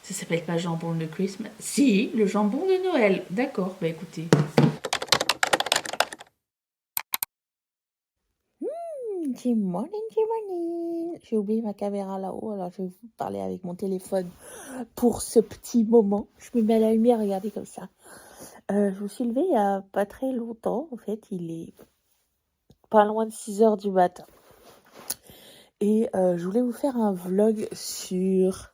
Ça s'appelle pas jambon de Christmas. Si, le jambon de Noël. D'accord, bah écoutez. Good morning, good morning. J'ai oublié ma caméra là-haut, alors je vais vous parler avec mon téléphone pour ce petit moment. Je me mets à la lumière, regardez comme ça. Je me suis levée il y a pas très longtemps. En fait, il est pas loin de 6 heures du matin. Et je voulais vous faire un vlog sur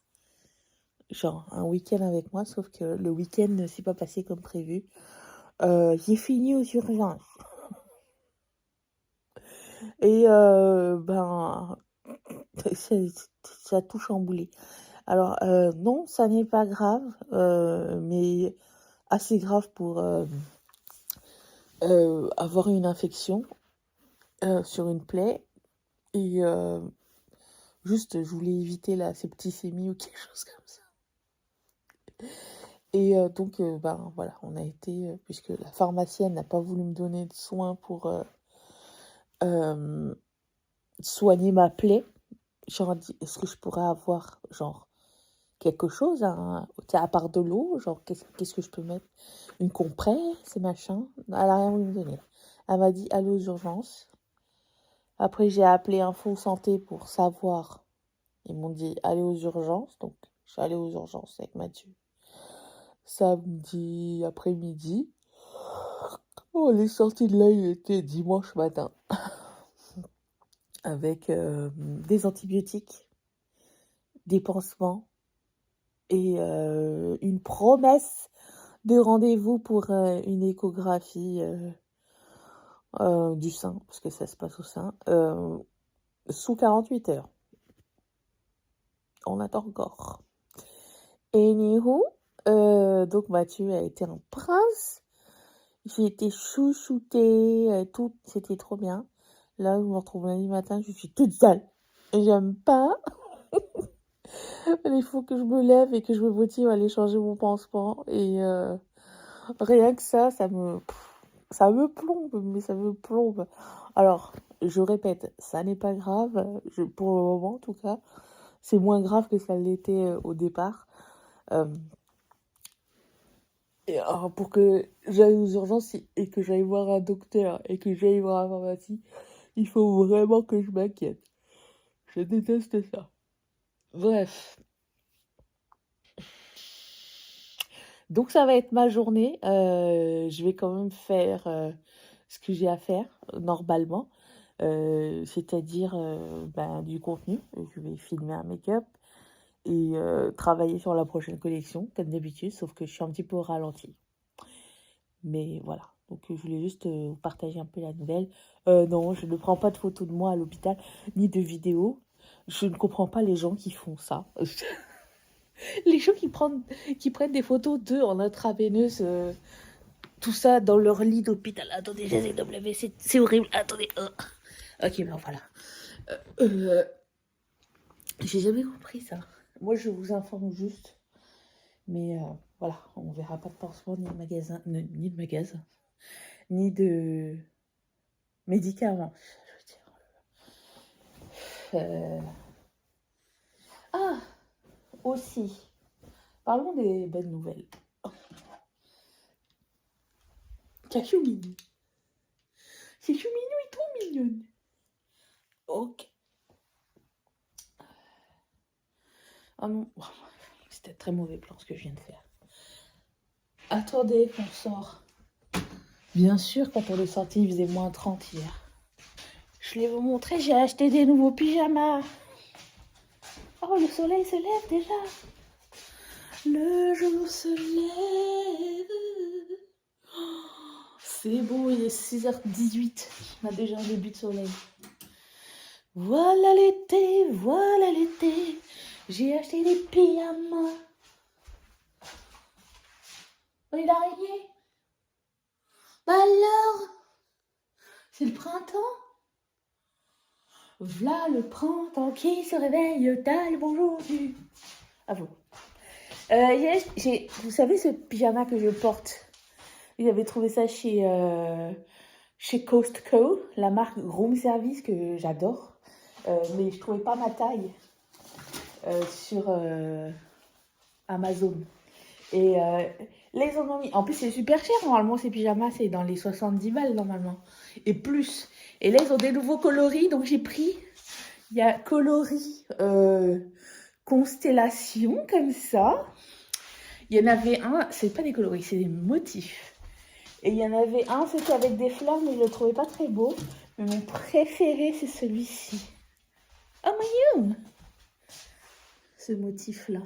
genre un week-end avec moi, sauf que le week-end ne s'est pas passé comme prévu. J'ai fini aux urgences. Et ça a tout chamboulé. Alors non, ça n'est pas grave, mais assez grave pour avoir une infection sur une plaie. Et juste, je voulais éviter la septicémie ou quelque chose comme ça. Et donc, voilà, on a été, puisque la pharmacienne n'a pas voulu me donner de soins pour soigner ma plaie. Genre, dit, est-ce que je pourrais avoir, genre, quelque chose, à part de l'eau, genre, qu'est-ce que je peux mettre? Une compresse, machin. Elle a rien voulu me donner. Elle m'a dit, allez aux urgences. Après, j'ai appelé Info Santé pour savoir. Ils m'ont dit, allez aux urgences. Donc, je suis allée aux urgences avec Mathieu. Samedi après-midi. Oh, on est sorti de là, il était dimanche matin. Avec des antibiotiques, des pansements et une promesse de rendez-vous pour une échographie du sein, parce que ça se passe au sein, sous 48 heures. On attend encore. Anywho, donc Mathieu a été un prince. J'ai été chouchoutée, tout, c'était trop bien. Là, je me retrouve lundi matin, je suis toute seule. Et j'aime pas. Il faut que je me lève et que je me motive à aller changer mon pansement. Et rien que ça me plombe, mais ça me plombe. Alors, je répète, ça n'est pas grave, pour le moment en tout cas. C'est moins grave que ça l'était au départ. Et alors, pour que j'aille aux urgences et que j'aille voir un docteur et que j'aille voir la pharmacie, il faut vraiment que je m'inquiète. Je déteste ça. Bref. Donc ça va être ma journée. Je vais quand même faire ce que j'ai à faire normalement. C'est-à-dire du contenu. Je vais filmer un make-up et travailler sur la prochaine collection, comme d'habitude, sauf que je suis un petit peu au ralenti. Mais voilà. Donc je voulais juste vous partager un peu la nouvelle. Non, je ne prends pas de photos de moi à l'hôpital, ni de vidéos. Je ne comprends pas les gens qui font ça. Les gens qui prennent des photos d'eux en intraveineuse, tout ça dans leur lit d'hôpital. Attendez, j'essaie de me lever, c'est horrible. Attendez. Ok, ben voilà. J'ai jamais compris ça. Moi, je vous informe juste. Mais voilà, on verra pas de pansement, ni de magasin, ni de médicaments. Je veux dire. Ah, aussi, parlons des bonnes nouvelles. Chachumini. C'est Chouminou est trop mignonne. Ok. Ah non, c'était très mauvais plan ce que je viens de faire. Attendez qu'on sort. Bien sûr, quand on est sorti, il faisait moins 30 hier. Je vais vous montrer, j'ai acheté des nouveaux pyjamas. Oh, le soleil se lève déjà. Le jour se lève. C'est beau, il est 6h18. On a déjà un début de soleil. Voilà l'été, voilà l'été. J'ai acheté des pyjamas. Oh, il a araignée. Bah alors, c'est le printemps. V'là le printemps qui se réveille, t'as le bonjour du... À vous. Vous savez ce pyjama que je porte? J'avais trouvé ça chez Costco, la marque Room Service que j'adore. Mais je trouvais pas ma taille sur Amazon. Et là, ils en ont mis. En plus, c'est super cher. Normalement, ces pyjamas, c'est dans les 70 balles, normalement. Et plus. Et là, ils ont des nouveaux coloris. Donc, j'ai pris. Il y a coloris constellation, comme ça. Il y en avait un. C'est pas des coloris, c'est des motifs. Et il y en avait un, c'était avec des fleurs, mais je le trouvais pas très beau. Mais mon préféré, c'est celui-ci. Oh, my ce motif-là.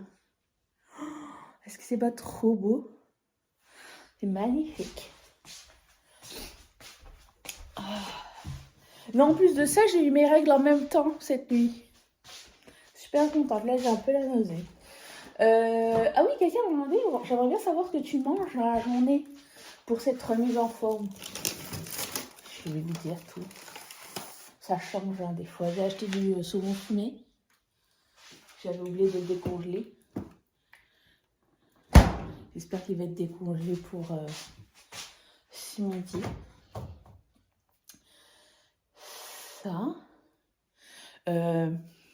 Est-ce que c'est pas trop beau? C'est magnifique. Mais en plus de ça, j'ai eu mes règles en même temps cette nuit. Super contente. Là, j'ai un peu la nausée. Ah oui, quelqu'un m'a demandé, j'aimerais bien savoir ce que tu manges dans la journée pour cette remise en forme. Je vais lui dire tout. Ça change hein, des fois. J'ai acheté du saumon fumé. J'avais oublié de le décongeler. J'espère qu'il va être décongelé pour Simon-T. Ça.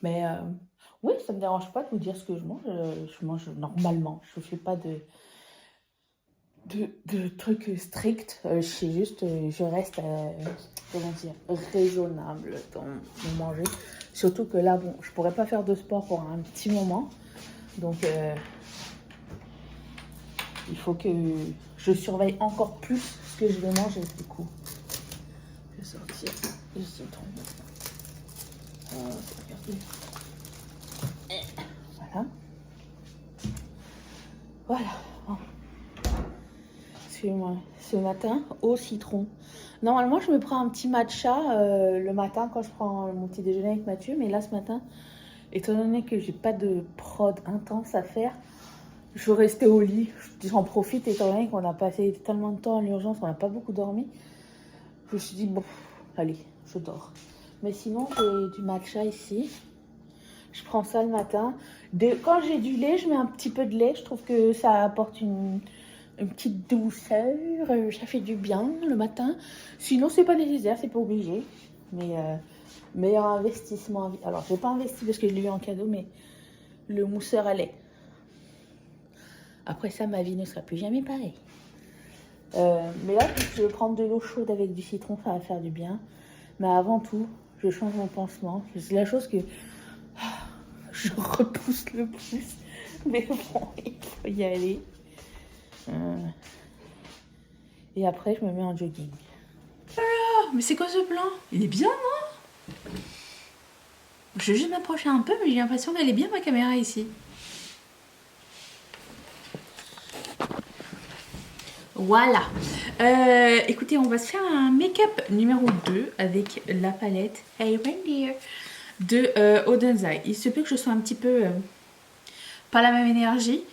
Mais oui, ça me dérange pas de vous dire ce que je mange. Je mange normalement. Je fais pas de trucs stricts. Je reste, comment dire, raisonnable dans mon manger. Surtout que là, bon, je pourrais pas faire de sport pour un petit moment. Donc, il faut que je surveille encore plus ce que je vais manger. Du coup, je vais sortir le citron. Regardez. Voilà. Voilà. Bon. Suivez-moi. Ce matin, au citron. Normalement, je me prends un petit matcha le matin quand je prends mon petit déjeuner avec Mathieu. Mais là, ce matin, étant donné que j'ai pas de prod intense à faire, je vais rester au lit. J'en profite étant donné qu'on a passé tellement de temps à l'urgence, on n'a pas beaucoup dormi. Je me suis dit, bon, allez, je dors. Mais sinon, j'ai du matcha ici. Je prends ça le matin. Quand j'ai du lait, je mets un petit peu de lait. Je trouve que ça apporte une petite douceur. Ça fait du bien le matin. Sinon, c'est pas nécessaire, c'est pas obligé. Mais meilleur investissement. Alors, je n'ai pas investi parce que je l'ai eu en cadeau, mais le mousseur à lait. Après ça, ma vie ne sera plus jamais pareille. Mais là, je vais prendre de l'eau chaude avec du citron, ça va faire du bien. Mais avant tout, je change mon pansement. C'est la chose que je repousse le plus. Mais bon, il faut y aller. Et après, je me mets en jogging. Ah, mais c'est quoi ce plan? Il est bien, non? Je vais juste m'approcher un peu, mais j'ai l'impression qu'elle est bien ma caméra ici. Voilà. Écoutez, on va se faire un make-up numéro 2 avec la palette Hey Reindeer de Odenzai. Il se peut que je sois un petit peu pas la même énergie.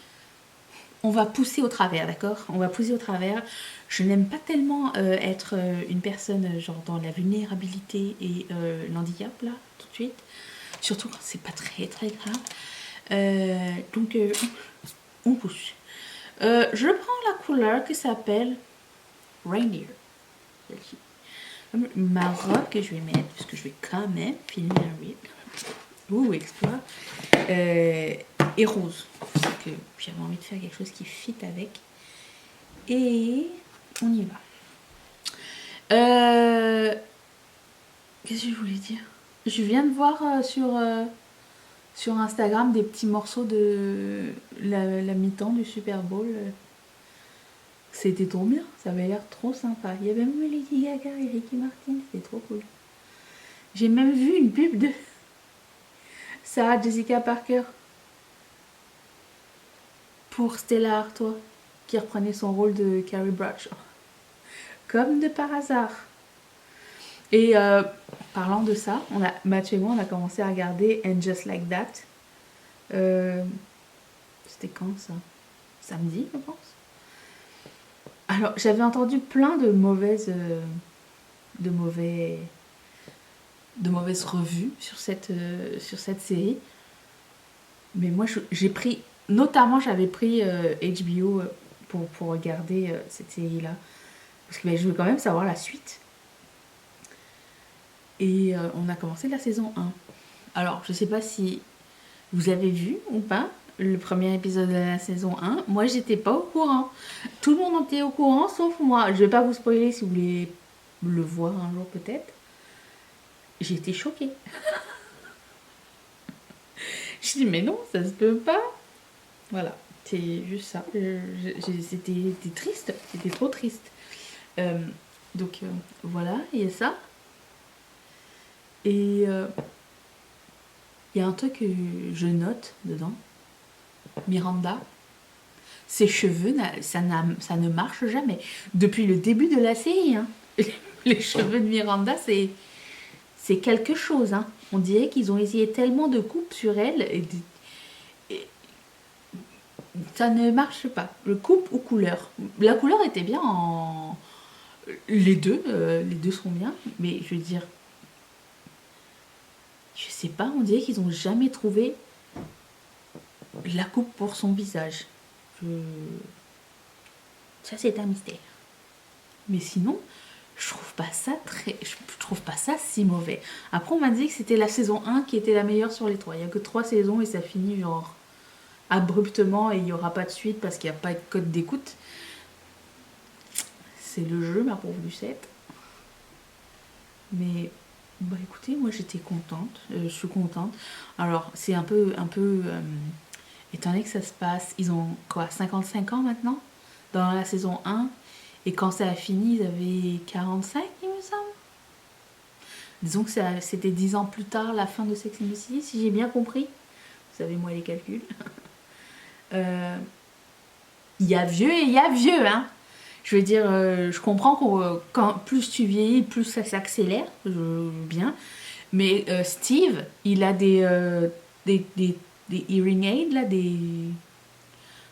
On va pousser au travers, d'accord? On va pousser au travers. Je n'aime pas tellement être une personne genre dans la vulnérabilité et l'handicap là, tout de suite. Surtout quand c'est pas très très grave. Donc on pousse. Je prends la couleur qui s'appelle Reindeer. Celle-ci. Ma robe que je vais mettre, parce que je vais quand même filmer un reel. Ouh, exploit. Et rose. Parce que j'avais envie de faire quelque chose qui fit avec. Et on y va. Qu'est-ce que je voulais dire? Je viens de voir sur Instagram des petits morceaux de la mi-temps du Super Bowl. C'était trop bien, ça avait l'air trop sympa. Il y avait même Lady Gaga et Ricky Martin, c'était trop cool. J'ai même vu une pub de Sarah Jessica Parker pour Stella Artois, qui reprenait son rôle de Carrie Bradshaw. Comme de par hasard. Et parlant de ça, Mathieu et moi, on a commencé à regarder And Just Like That. C'était quand ça? Samedi, je pense. Alors, j'avais entendu plein de mauvaises revues sur cette série. Mais moi, j'avais pris HBO pour regarder cette série-là. Parce que je veux quand même savoir la suite. Et on a commencé la saison 1. Alors, je sais pas si vous avez vu ou pas, le premier épisode de la saison 1. Moi, j'étais pas au courant. Tout le monde était au courant, sauf moi. Je vais pas vous spoiler si vous voulez le voir un jour peut-être. J'ai été choquée. Je dis, mais non, ça se peut pas. Voilà, c'est juste ça. C'était triste, c'était trop triste. Euh, donc voilà, il y a ça. Et il y a un truc que je note dedans. Miranda, ses cheveux, ça ne marche jamais. Depuis le début de la série, hein. Les cheveux de Miranda, c'est quelque chose. Hein. On dirait qu'ils ont essayé tellement de coupes sur elle. Et ça ne marche pas. Le coupe ou couleur. La couleur était bien en... les deux sont bien. Mais je veux dire, je sais pas, on dirait qu'ils ont jamais trouvé la coupe pour son visage. Ça, c'est un mystère. Mais sinon, je trouve pas ça si mauvais. Après, on m'a dit que c'était la saison 1 qui était la meilleure sur les 3. Il n'y a que 3 saisons et ça finit genre abruptement et il n'y aura pas de suite parce qu'il n'y a pas de code d'écoute. C'est le jeu, ma pauvre Lucette. Mais bah écoutez, moi j'étais contente. Je suis contente. Alors, c'est un peu étant donné que ça se passe, ils ont quoi, 55 ans maintenant dans la saison 1. Et quand ça a fini, ils avaient 45, il me semble. Disons que c'était 10 ans plus tard, la fin de Sex and the City, si j'ai bien compris. Vous savez, moi, les calculs. Il y a vieux et il y a vieux, hein. Je veux dire, je comprends que quand plus tu vieillis, plus ça s'accélère, bien. Mais Steve, il a des hearing aids, là,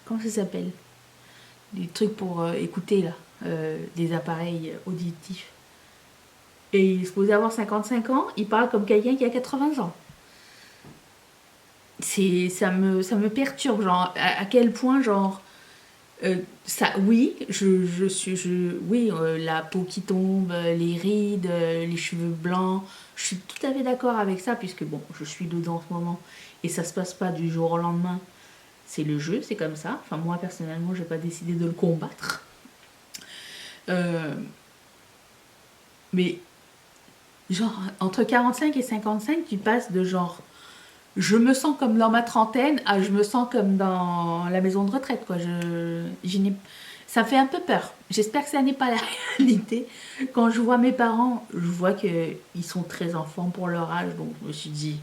comment ça s'appelle? Des trucs pour écouter, là. Des appareils auditifs. Et il est supposé avoir 55 ans, il parle comme quelqu'un qui a 80 ans. Ça me perturbe, genre, à quel point, genre, ça, oui, oui, la peau qui tombe, les rides, les cheveux blancs, je suis tout à fait d'accord avec ça, puisque bon, je suis dedans en ce moment, et ça se passe pas du jour au lendemain. C'est le jeu, c'est comme ça. Enfin, moi, personnellement, j'ai pas décidé de le combattre. Mais genre, entre 45 et 55, tu passes de genre, je me sens comme dans ma trentaine à je me sens comme dans la maison de retraite, quoi. Ça fait un peu peur. J'espère que ça n'est pas la réalité. Quand je vois mes parents, je vois qu'ils sont très enfants pour leur âge, donc je me suis dit,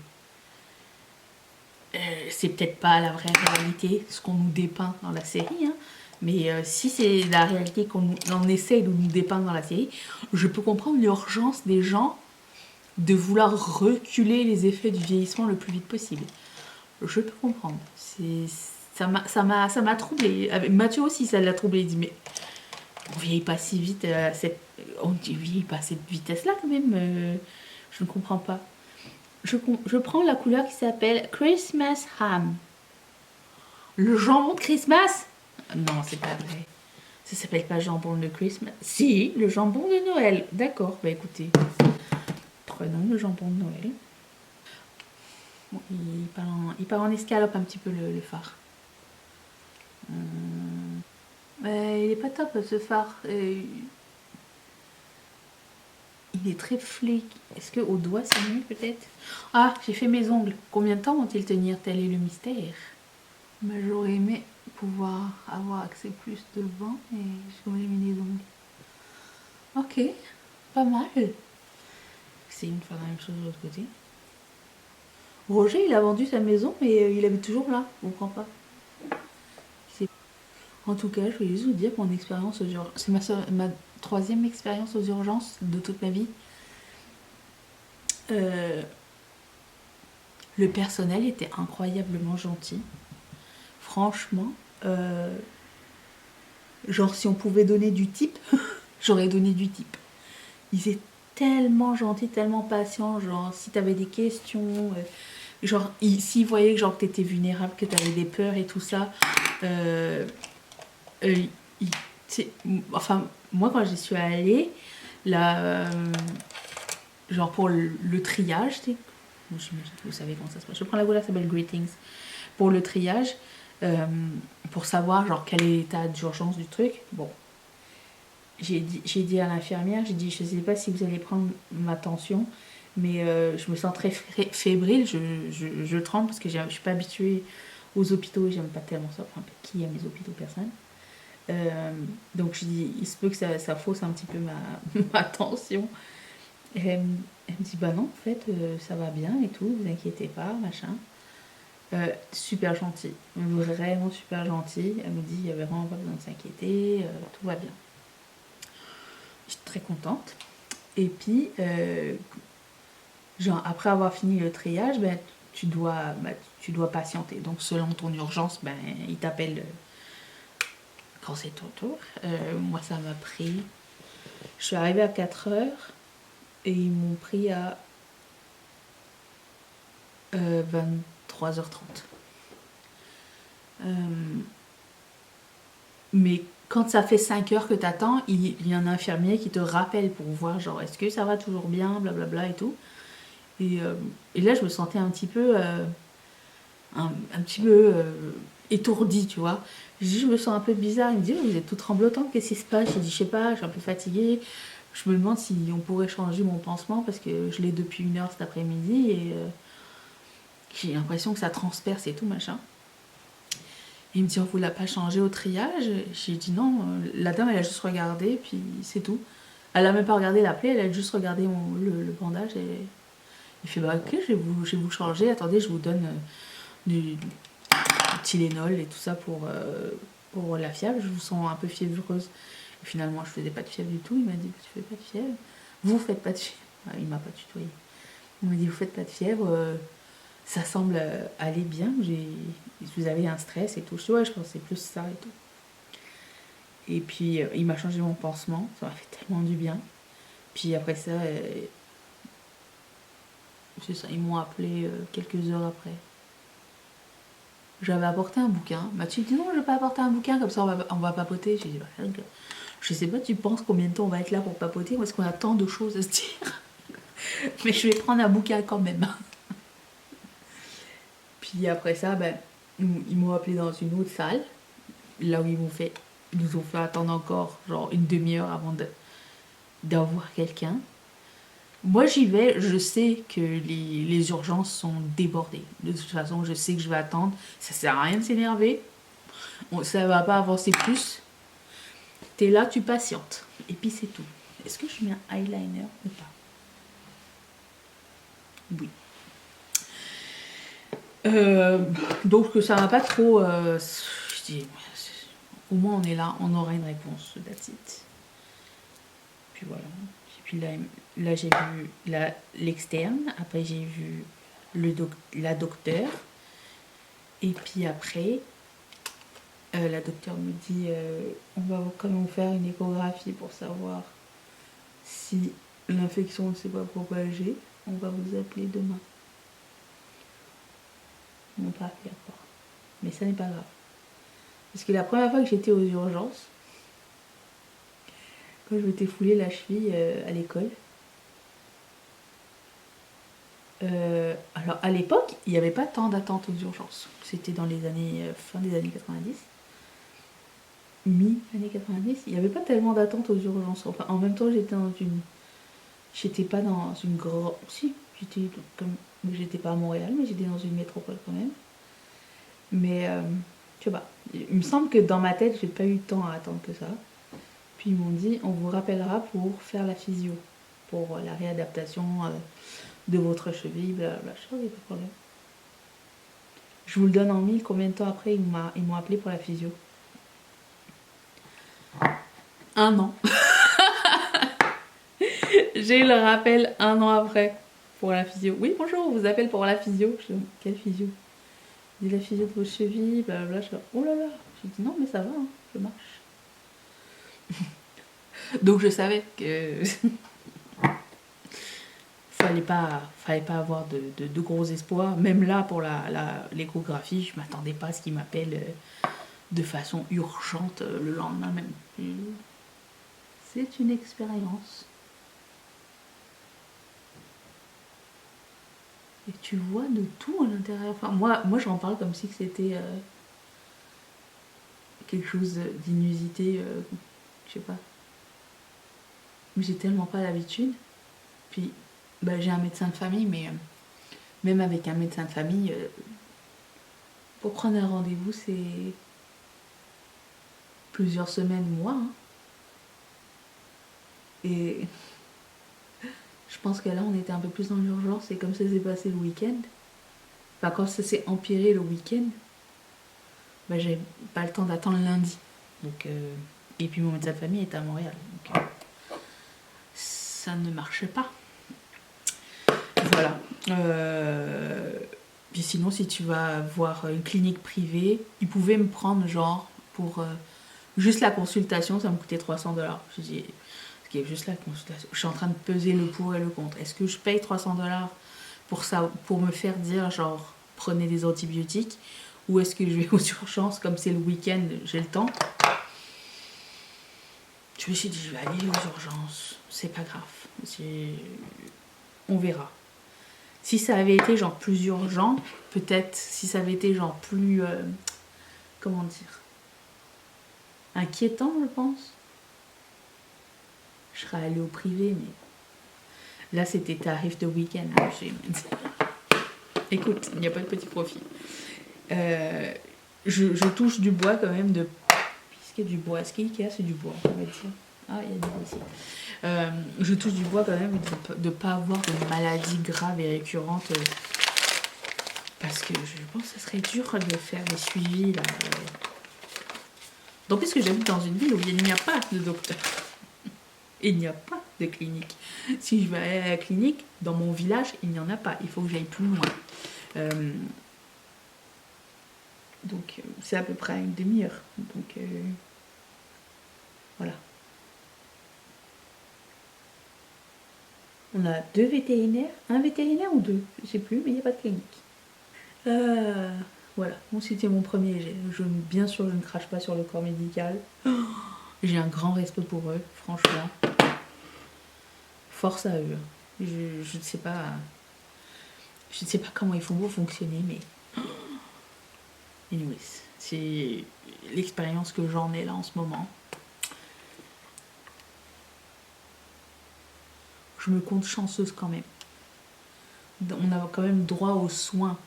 c'est peut-être pas la vraie réalité, ce qu'on nous dépeint dans la série, hein. Mais si c'est la réalité on essaye de nous dépeindre dans la série, je peux comprendre l'urgence des gens de vouloir reculer les effets du vieillissement le plus vite possible. Je peux comprendre. Ça m'a troublé. Mathieu aussi, ça l'a troublé. Il dit, mais on vieillit pas si vite, on vieillit pas à cette vitesse-là quand même. Je ne comprends pas. Je prends la couleur qui s'appelle Christmas Ham. Le jambon de Christmas? Non, c'est pas vrai. Ça s'appelle pas jambon de Christmas. Si, le jambon de Noël. D'accord, bah écoutez. Prenons le jambon de Noël. Bon, il part en escalope un petit peu le phare. Il est pas top ce phare. Il est très flic. Est-ce que au doigt c'est mieux peut-être? Ah, j'ai fait mes ongles. Combien de temps vont-ils tenir? Tel est le mystère. Bah, j'aurais aimé pouvoir avoir accès plus devant et j'aurais mis les ongles. Ok, pas mal. C'est une fois la même chose de l'autre côté. Roger, il a vendu sa maison, mais il habite toujours là. Je comprends pas. En tout cas, je voulais juste vous dire que mon expérience aux urgences, c'est ma 3e expérience aux urgences de toute ma vie. Le personnel était incroyablement gentil. Franchement, genre si on pouvait donner du type, j'aurais donné du type. Ils étaient tellement gentils, tellement patients, genre si t'avais des questions, genre s'ils voyaient que genre t'étais vulnérable, que t'avais des peurs et tout ça, enfin moi quand j'y suis allée, là, genre pour le triage, vous savez comment ça se passe. Je prends la boîte, ça s'appelle Greetings. pour le triage, pour savoir genre quel est l'état d'urgence du truc. Bon, j'ai dit à l'infirmière, j'ai dit, je sais pas si vous allez prendre ma tension, mais je me sens très fébrile, je tremble parce que je suis pas habituée aux hôpitaux, j'aime pas tellement ça. Enfin, qui aime les hôpitaux? Personne. Donc je dis, il se peut que ça fausse un petit peu ma tension. Et elle me dit, bah non, en fait, ça va bien et tout, vous inquiétez pas, machin. Super gentil, vraiment super gentil. Elle me dit, il n'y avait vraiment pas besoin de s'inquiéter, tout va bien. Je suis très contente. Et puis, genre, après avoir fini le triage, ben, tu dois patienter. Donc, selon ton urgence, ben, ils t'appellent quand c'est ton tour. Moi, ça m'a pris... Je suis arrivée à 4 heures et ils m'ont pris à 23h30. Mais quand ça fait 5 heures que t'attends, il y a un infirmier qui te rappelle pour voir, genre, est-ce que ça va toujours bien, blablabla et tout. Et là, je me sentais un petit peu... un petit peu étourdie, tu vois. J'ai dit, je me sens un peu bizarre. Il me dit, vous êtes toute tremblotante, qu'est-ce qui se passe? J'ai dit, je sais pas, je suis un peu fatiguée. Je me demande si on pourrait changer mon pansement parce que je l'ai depuis 1 heure cet après-midi et j'ai l'impression que ça transperce et tout, machin. Et il me dit, on vous l'a pas changé au triage? J'ai dit non, la dame, elle a juste regardé, puis c'est tout. Elle a même pas regardé la plaie, elle a juste regardé le bandage et il fait, bah ok, je vais vous changer, attendez, je vous donne du Tylenol et tout ça pour la fièvre. Je vous sens un peu fiévreuse. Et finalement, je faisais pas de fièvre du tout. Il m'a dit, tu fais pas de fièvre? Vous faites pas de fièvre? Il m'a pas tutoyé. Il m'a dit, vous faites pas de fièvre? Ça semble aller bien. Vous avez un stress et tout. Je dis, ouais, je pense que c'est plus ça et tout. Et puis, il m'a changé mon pansement. Ça m'a fait tellement du bien. Puis après ça, c'est ça, ils m'ont appelé quelques heures après. J'avais apporté un bouquin. Mathilde dit non, je vais pas apporter un bouquin, comme ça on va papoter. J'ai dit, bah, je sais pas, tu penses combien de temps on va être là pour papoter? Ou est-ce qu'on a tant de choses à se dire? Mais je vais prendre un bouquin quand même. Puis après ça, ben, ils m'ont appelé dans une autre salle, là où ils nous ont fait attendre encore genre 1/2 heure avant d'avoir quelqu'un. Moi j'y vais, je sais que les urgences sont débordées. De toute façon, je sais que je vais attendre. Ça sert à rien de s'énerver. Ça va pas avancer plus. T'es là, tu patientes. Et puis c'est tout. Est-ce que je mets un eyeliner ou pas? Oui. Donc ça va pas trop... je dis, au moins on est là, on aura une réponse, that's it. Puis voilà. Et puis là j'ai vu l'externe. Après j'ai vu la docteure. Et puis après... la docteure me dit on va quand même faire une échographie pour savoir si l'infection ne s'est pas propagée. On va vous appeler demain. Ils m'ont pas appelé encore. Mais ça n'est pas grave. Parce que la première fois que j'étais aux urgences, quand je m'étais foulé la cheville à l'école, alors à l'époque, il n'y avait pas tant d'attente aux urgences. C'était dans les années fin des années 90. Mi-années 90, il n'y avait pas tellement d'attente aux urgences. Enfin, en même temps, j'étais pas dans une grande... Si, j'étais pas à Montréal, mais j'étais dans une métropole quand même. Mais, je sais pas. Il me semble que dans ma tête, j'ai pas eu le temps à attendre que ça. Puis ils m'ont dit, on vous rappellera pour faire la physio. Pour la réadaptation de votre cheville, blablabla. Je dis, pas de problème. Je vous le donne en mille. Combien de temps après, ils m'ont appelé pour la physio? 1 an. J'ai eu le rappel 1 an après pour la physio. Oui, bonjour, on vous appelle pour la physio. Je dis, quelle physio? Il dit la physio de vos chevilles, blablabla. Je dis, oh là là. J'ai dit, non, mais ça va, hein, je marche. Donc je savais que fallait pas avoir de gros espoirs. Même là, pour l'échographie, je m'attendais pas à ce qu'ils m'appellent de façon urgente le lendemain même. C'est une expérience. Et tu vois de tout à l'intérieur. Enfin, moi j'en parle comme si c'était quelque chose d'inusité, je sais pas. Mais j'ai tellement pas l'habitude. Puis, bah, j'ai un médecin de famille, mais même avec un médecin de famille, pour prendre un rendez-vous, c'est plusieurs semaines, mois. Hein. Et je pense que là, on était un peu plus dans l'urgence. Et comme ça s'est passé le week-end, enfin, quand ça s'est empiré le week-end, bah, j'ai pas le temps d'attendre lundi. Donc, et puis mon médecin de famille est à Montréal. Donc, ça ne marchait pas. Voilà. Puis sinon, si tu vas voir une clinique privée, ils pouvaient me prendre genre pour juste la consultation, ça me coûtait 300 $. Je dis, ce qui est juste la consultation. Je suis en train de peser le pour et le contre. Est-ce que je paye 300 $ pour ça, pour me faire dire genre prenez des antibiotiques, ou est-ce que je vais aux urgences comme c'est le week-end, j'ai le temps. Je me suis dit, je vais aller aux urgences, c'est pas grave, on verra. Si ça avait été genre plus urgent, peut-être, si ça avait été genre plus, comment dire, inquiétant, je pense, je serais allée au privé, mais là c'était tarif de week-end. Hein, écoute, il n'y a pas de petit profit. Je touche du bois quand même de... Est-ce qu'il y a du bois? Est-ce qu'IKEA c'est du bois, on va dire. Ah, il y a du bois aussi. Je touche du bois quand même de ne pas avoir de maladies graves et récurrentes. Parce que je pense que ce serait dur de faire des suivis là. Donc, puisque j'habite dans une ville où il n'y a pas de docteur. Il n'y a pas de clinique. Si je vais aller à la clinique, dans mon village, il n'y en a pas. Il faut que j'aille plus loin. Donc, c'est à peu près une demi-heure. Donc, voilà. On a 2 vétérinaires. Un vétérinaire ou 2, je sais plus, mais il n'y a pas de clinique. Voilà, bon, c'était mon premier jet. Bien sûr, je ne crache pas sur le corps médical. J'ai un grand respect pour eux, franchement. Force à eux. Je ne sais pas. Je ne sais pas comment ils font pour fonctionner, mais. Anyways, c'est l'expérience que j'en ai là en ce moment. Je me compte chanceuse quand même. On a quand même droit aux soins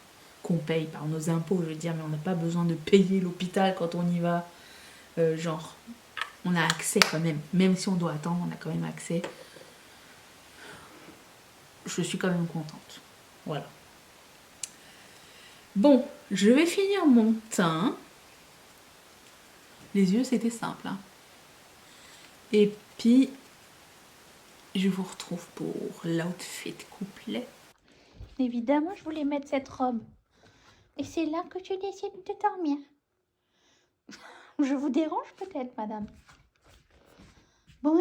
qu'on paye par nos impôts, je veux dire, mais on n'a pas besoin de payer l'hôpital quand on y va. Genre, on a accès quand même. Même si on doit attendre, on a quand même accès. Je suis quand même contente. Voilà. Bon, je vais finir mon teint. Les yeux, c'était simple. Hein. Et puis, je vous retrouve pour l'outfit complet. Évidemment, je voulais mettre cette robe. Et c'est là que tu décides de dormir. Je vous dérange peut-être, madame. Bon,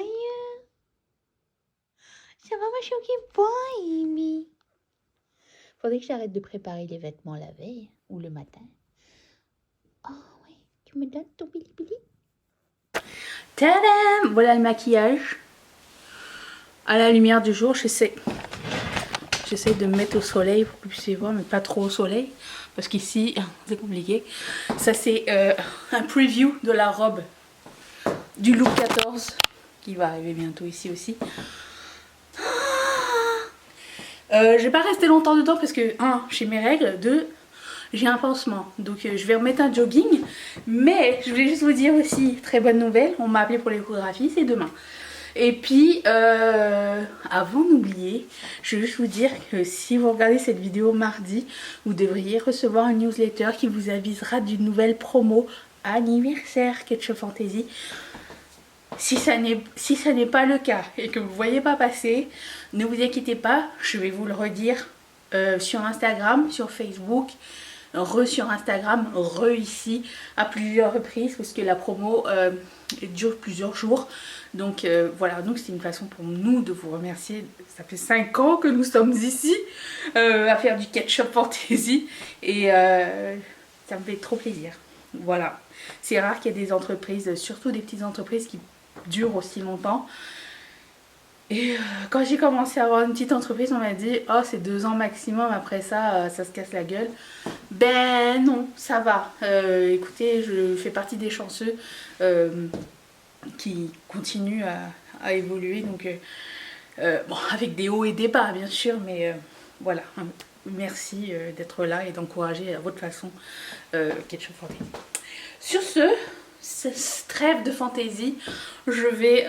ça va, ma chouki? Bon, Amy. Faudrait que j'arrête de préparer les vêtements la veille ou le matin. Oh, oui. Tu me donnes ton bilibili? Tadam! Voilà le maquillage. À la lumière du jour, j'essaie de me mettre au soleil pour que vous puissiez voir, mais pas trop au soleil. Parce qu'ici, c'est compliqué. Ça, c'est un preview de la robe du look 14 qui va arriver bientôt ici aussi. Je vais pas rester longtemps dedans parce que, 1, j'ai mes règles, 2, j'ai un pansement. Donc je vais remettre un jogging. Mais je voulais juste vous dire aussi, très bonne nouvelle, on m'a appelé pour l'échographie, c'est demain. Et puis, avant d'oublier, je veux juste vous dire que si vous regardez cette vidéo mardi, vous devriez recevoir une newsletter qui vous avisera d'une nouvelle promo anniversaire Ketchup Fantasy. Si ça n'est pas le cas et que vous ne voyez pas passer, ne vous inquiétez pas, je vais vous le redire sur Instagram, sur Facebook, sur Instagram, ici, à plusieurs reprises, parce que la promo dure plusieurs jours. Donc voilà, donc c'est une façon pour nous de vous remercier. Ça fait 5 ans que nous sommes ici à faire du Ketchup Fantasy et ça me fait trop plaisir. Voilà, c'est rare qu'il y ait des entreprises, surtout des petites entreprises qui durent aussi longtemps. Et quand j'ai commencé à avoir une petite entreprise, on m'a dit oh c'est 2 ans maximum, après ça, ça se casse la gueule. Ben non, ça va. Écoutez, je fais partie des chanceux qui continuent à évoluer. Donc bon, avec des hauts et des bas bien sûr, mais voilà. Merci d'être là et d'encourager à votre façon Ketchup Fantaisie. Sur ce trêve de fantaisie, je vais...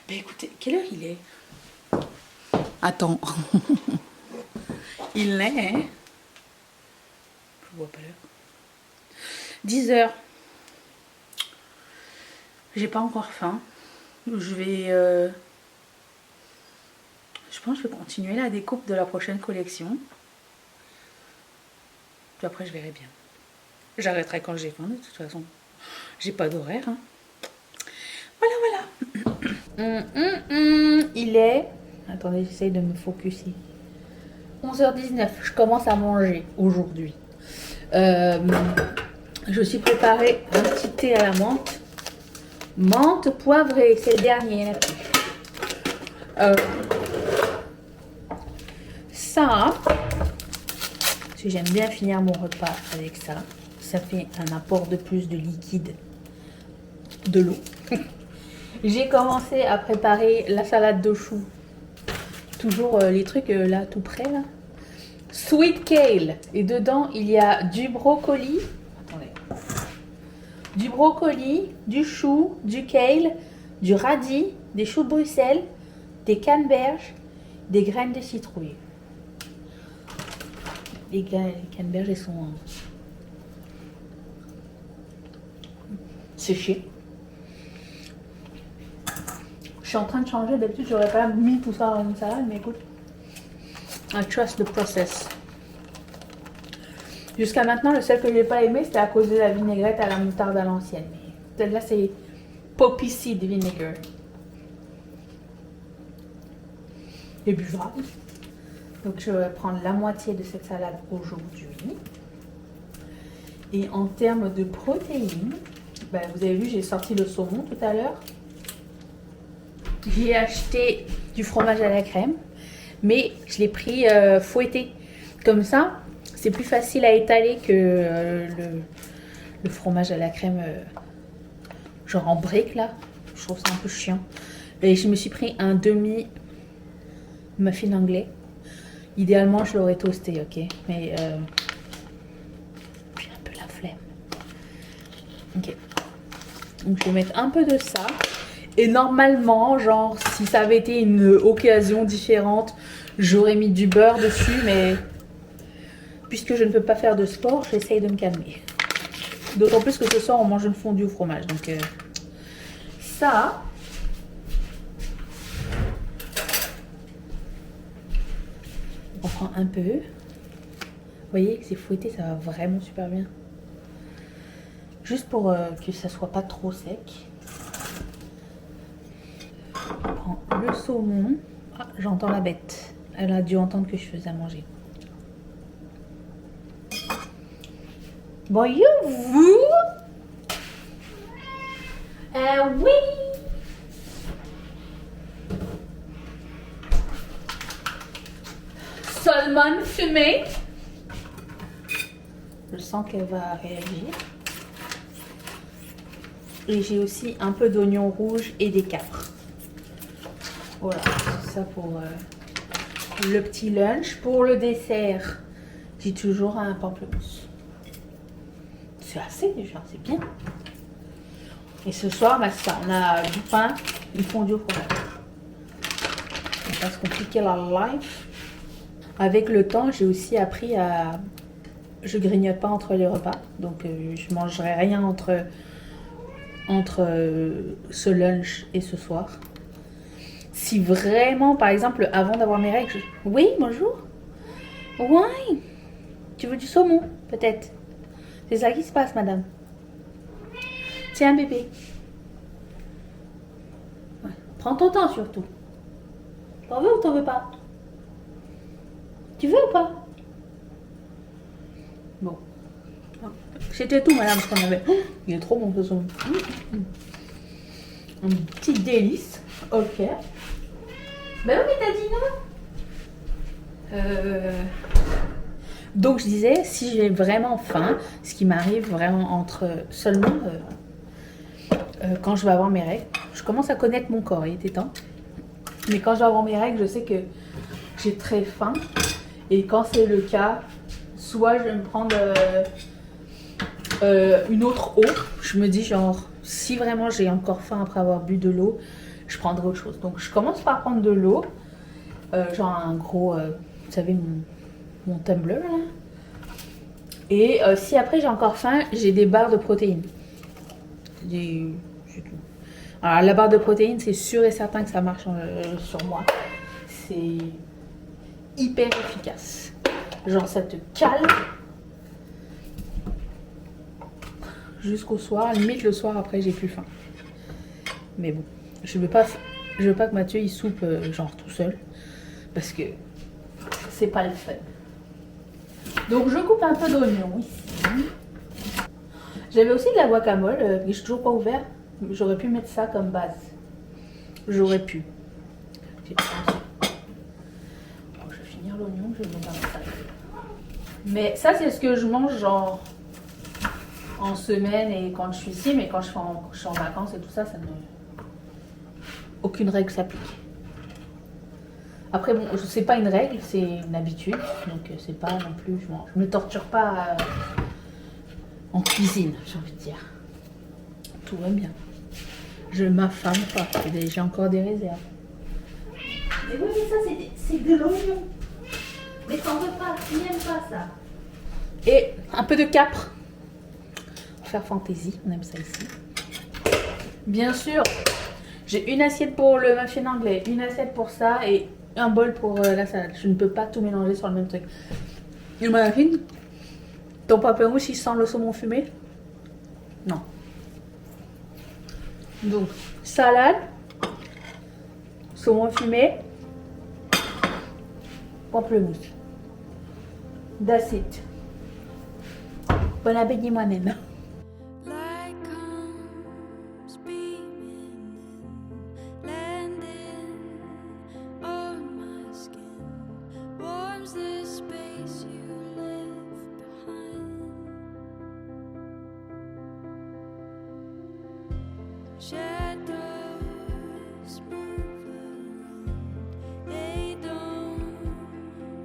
Ben écoutez, quelle heure il est? Attends. Il est... Je vois pas l'heure. 10 heures. J'ai pas encore faim. Je vais... Je pense que je vais continuer la découpe de la prochaine collection. Puis après, je verrai bien. J'arrêterai quand j'ai faim, de toute façon. J'ai pas d'horaire. Hein. Voilà, voilà. Il est... Attendez, j'essaye de me focuser. 11h19. Je commence à manger aujourd'hui. Je me suis préparé un petit thé à la menthe. Menthe poivrée, c'est le dernier, il n'y en a plus. Ça, parce que j'aime bien finir mon repas avec ça. Ça fait un apport de plus de liquide, de l'eau. J'ai commencé à préparer la salade de choux. Toujours les trucs là tout près là. Sweet kale. Et dedans il y a du brocoli. Attendez. Du brocoli, du chou, du kale, du radis, des choux de Bruxelles, des canneberges, des graines de citrouille. Les canneberges, elles sont séchées. Je suis en train de changer. D'habitude, j'aurais pas mis tout ça dans une salade, mais écoute. I trust the process. Jusqu'à maintenant, le seul que je n'ai pas aimé, c'était à cause de la vinaigrette à la moutarde à l'ancienne. Celle-là, c'est poppy seed vinegar. Et buvable. Donc, je vais prendre la moitié de cette salade aujourd'hui. Et en termes de protéines, ben, vous avez vu, j'ai sorti le saumon tout à l'heure. J'ai acheté du fromage à la crème, mais je l'ai pris fouetté. Comme ça, c'est plus facile à étaler que le fromage à la crème, genre en brique là. Je trouve ça un peu chiant. Et je me suis pris un demi muffin anglais. Idéalement, je l'aurais toasté, ok. Mais j'ai un peu la flemme. Ok. Donc je vais mettre un peu de ça. Et normalement, genre, si ça avait été une occasion différente, j'aurais mis du beurre dessus, mais puisque je ne peux pas faire de sport, j'essaye de me calmer. D'autant plus que ce soir, on mange une fondue au fromage. Donc, ça. On prend un peu. Vous voyez que c'est fouetté, ça va vraiment super bien. Juste pour que ça soit pas trop sec. On prend le saumon. Ah, j'entends la bête. Elle a dû entendre que je faisais à manger. Bonjour vous. Oui. Salmon fumé. Je sens qu'elle va réagir. Et j'ai aussi un peu d'oignon rouge et des capres. Voilà, c'est ça pour le petit lunch. Pour le dessert, j'ai toujours un pamplemousse. C'est assez déjà, c'est bien. Et ce soir, bah, ça, on a du pain, une fondue au fromage. On va pas se compliquer la life. Avec le temps, j'ai aussi appris à... Je grignote pas entre les repas. Donc, je mangerai rien entre ce lunch et ce soir. Si vraiment, par exemple, avant d'avoir mes règles... Oui, bonjour. Oui. Tu veux du saumon, peut-être? C'est ça qui se passe, madame. Tiens, bébé. Ouais. Prends ton temps, surtout. T'en veux ou t'en veux pas? Tu veux ou pas? Bon. C'était tout, madame, ce qu'on avait. Il est trop bon, ce saumon. Un petit délice. Ok. Ben oui, mais t'as dit non. Donc je disais, si j'ai vraiment faim, ce qui m'arrive vraiment entre seulement quand je vais avoir mes règles, je commence à connaître mon corps, il était temps. Mais quand je vais avoir mes règles, je sais que j'ai très faim. Et quand c'est le cas, soit je vais me prendre une autre eau. Je me dis genre, si vraiment j'ai encore faim après avoir bu de l'eau, je prendrai autre chose. Donc je commence par prendre de l'eau, genre un gros, vous savez, mon tumbler là. Et si après j'ai encore faim, j'ai des barres de protéines. C'est tout. Alors la barre de protéines, c'est sûr et certain que ça marche sur moi. C'est hyper efficace. Genre ça te calme jusqu'au soir. Limite le soir après j'ai plus faim. Mais bon, je veux pas que Mathieu il soupe genre tout seul. Parce que c'est pas le fun. Donc je coupe un peu d'oignon ici. J'avais aussi de la guacamole, que j'ai toujours pas ouvert. J'aurais pu mettre ça comme base. J'aurais pu. J'ai pas pensé. Bon, je vais finir l'oignon, je vais le mettre dans la salade. Mais ça, c'est ce que je mange genre en semaine et quand je suis ici, mais quand je suis en vacances et tout ça, ça ne. Aucune règle s'applique. Après, bon, c'est pas une règle, c'est une habitude. Donc, c'est pas non plus. Je me torture pas en cuisine, j'ai envie de dire. Tout va bien. Je m'affame pas. J'ai encore des réserves. Mais oui, mais ça, c'est de l'oignon. Mais t'en veux pas, tu n'aimes pas ça. Et un peu de capre. Pour faire fantaisie, on aime ça ici. Bien sûr, j'ai une assiette pour le muffin anglais, une assiette pour ça et un bol pour la salade. Je ne peux pas tout mélanger sur le même truc. Et le muffin, ton pamplemousse, il sent le saumon fumé? Non. Donc, salade, saumon fumé, pamplemousse. That's it. Bon appétit moi-même. Light comes beaming in, landing on my skin, warms the space you left behind. Shadows move around, they don't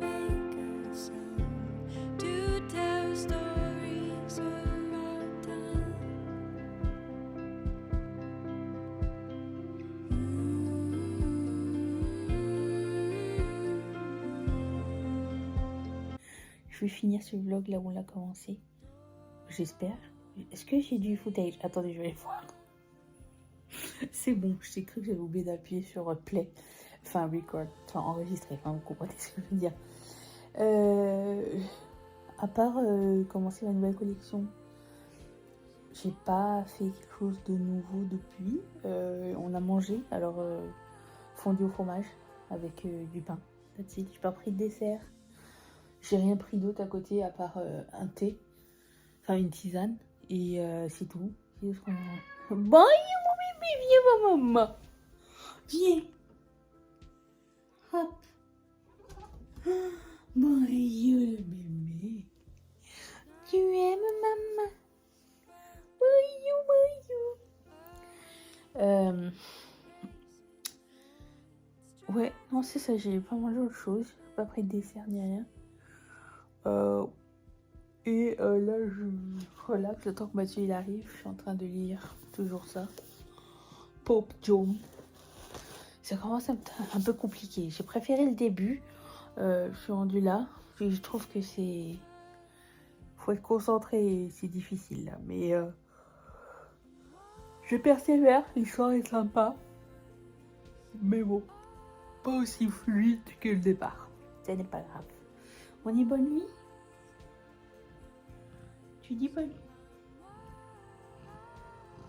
make a sound to tell stories of our time. Je vais finir ce vlog là où on l'a commencé. J'espère. Est-ce que j'ai du footage? Attendez, je vais voir. C'est bon, j'ai cru que j'avais oublié d'appuyer sur play. Enfin, record. Enfin, enregistrer. Enfin, vous comprenez ce que je veux dire. À part commencer la nouvelle collection, j'ai pas fait quelque chose de nouveau depuis. On a mangé, alors fondu au fromage avec du pain. That's it. J'ai pas pris de dessert. J'ai rien pris d'autre à côté à part un thé, enfin une tisane, et c'est tout. C'est ce qu'on a. Bon, viens, ma maman. Viens. Hop. Bon, le bébé. Tu aimes maman? Ouais, non, c'est ça, j'ai pas mangé autre chose. J'ai pas pris de dessert ni rien. Et là, je relaxe le temps que Mathieu il arrive. Je suis en train de lire toujours ça. Pop Jones. Ça commence à être un peu compliqué. J'ai préféré le début. Je suis rendue là. Et je trouve que c'est... Faut être concentré et c'est difficile là. Mais je persévère. L'histoire est sympa. Mais bon, pas aussi fluide que le départ. Ce n'est pas grave. On dit bonne nuit? Tu dis bonne nuit?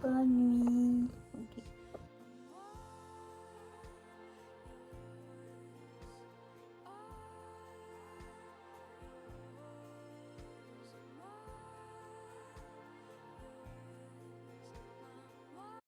Bonne nuit. Ok.